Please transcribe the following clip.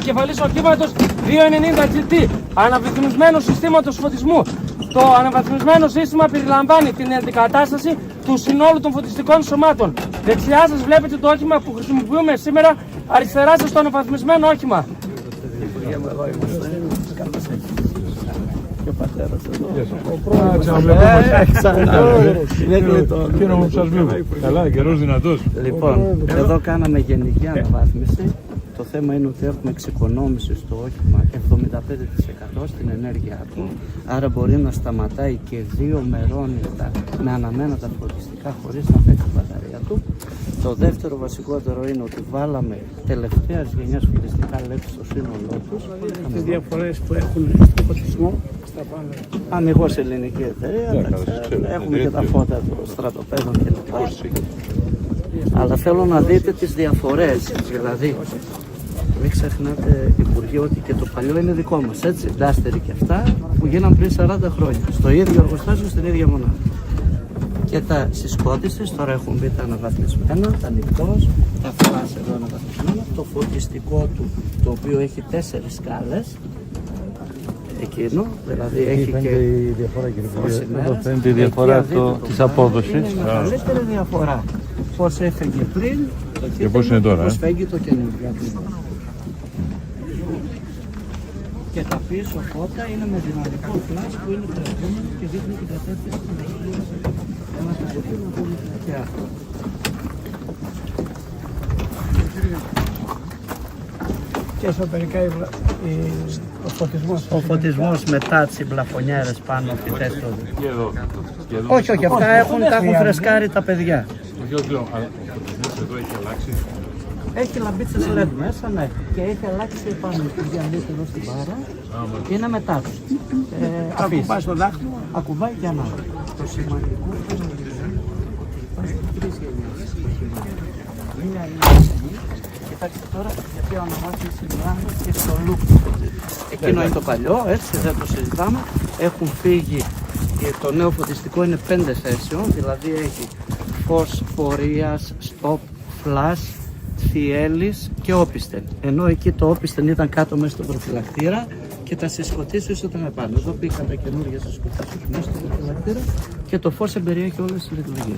επικεφαλής οχήματος 290 GT αναβαθμισμένου συστήματος φωτισμού. Το αναβαθμισμένο σύστημα περιλαμβάνει την αντικατάσταση του συνόλου των φωτιστικών σωμάτων. Δεξιά σας βλέπετε το όχημα που χρησιμοποιούμε σήμερα, αριστερά σας το αναβαθμισμένο όχημα. Και ο πατέρας εδώ. Κύριο μου, σας βλέπω. Καλά, καιρός δυνατός. Λοιπόν, εδώ κάναμε γενική αναβάθμιση. Το θέμα είναι ότι έχουμε εξοικονόμηση στο όχημα 75% στην ενέργειά του. Άρα μπορεί να σταματάει και 2 μερόνυχτα με αναμένοντα φωτιστικά χωρίς να πέφτει η μπαταρία του. Το δεύτερο βασικότερο είναι ότι βάλαμε τελευταίας γενιάς φωτιστικά LED στο σύνολό τους. Τις διαφορές που έχουν στο φωτισμό στα πάνω. Αμυγός ελληνική εταιρεία, έχουμε και τα φώτα των στρατοπέδων κλπ. Αλλά θέλω να δείτε τις διαφορές, δηλαδή μην ξεχνάτε, Υπουργέ, ότι και το παλιό είναι δικό μας, έτσι, ντάστεροι και αυτά που γίναν πριν 40 χρόνια, στο ίδιο εργοστάσιο, στην ίδια μονάδα. Και τα συσκότησες, τώρα έχουν μπει τα αναβαθμισμένα, τα νυχτός, τα φλάς εδώ αναβαθμισμένα, το φωτιστικό του, το οποίο έχει 4 σκάλες, εκείνο, δηλαδή έχει και η διαφορά, κύριε Υπουργέ. εδώ φαίνεται η διαφορά της απόδοσης. Είναι η μεγαλύτερη διαφορά. Πώς έφεγε πριν Και πώς είναι τώρα. πώς φέγγει το καινούργιο. Και τα πίσω φώτα είναι με δυναμικό φλάς που είναι τραβούμενο και δείχνει την κατεύθυνση του δαχτύλου. Ένα κατευθύνω που είναι φωτιά. Και εσωτερικά ο φωτισμός. Ο φωτισμός με τάτσι, μπλαφονιέρες πάνω, φυτές το. Και εδώ. Όχι, όχι, αυτά τα έχουν φρεσκάρει τα παιδιά. Όχι, όχι, αλλά ο φωτισμός εδώ έχει αλλάξει. Έχει λαμπίτσες LED μέσα, ναι. Και έχει αλλάξει πάνω που διαλύεται εδώ στην μπάρα. Και είναι μετά του. Ακουμπάει στο δάχτυλο. Ακουμπάει για να. Το σημαντικό είναι ότι υπάρχουν 3 γενιές. Μία είναι η. Κοιτάξτε τώρα, γιατί ο αναβάθμιση μιλάμε και στο look του φωτισμού. Εκείνο είναι το παλιό, έτσι, δεν το συζητάμε. Έχουν φύγει. Το νέο φωτιστικό είναι 5 θέσεων, δηλαδή έχει φως πορείας, stop, flash, θιέλης και όπιστεν. Ενώ εκεί το όπιστεν ήταν κάτω μέσα στον προφυλακτήρα και τα συσκοτήσεις ήταν επάνω. Εδώ μπήκαν τα καινούργια συσκοτήσεις μέσα στον προφυλακτήρα και το φως εμπεριέχει όλες τις λειτουργίες.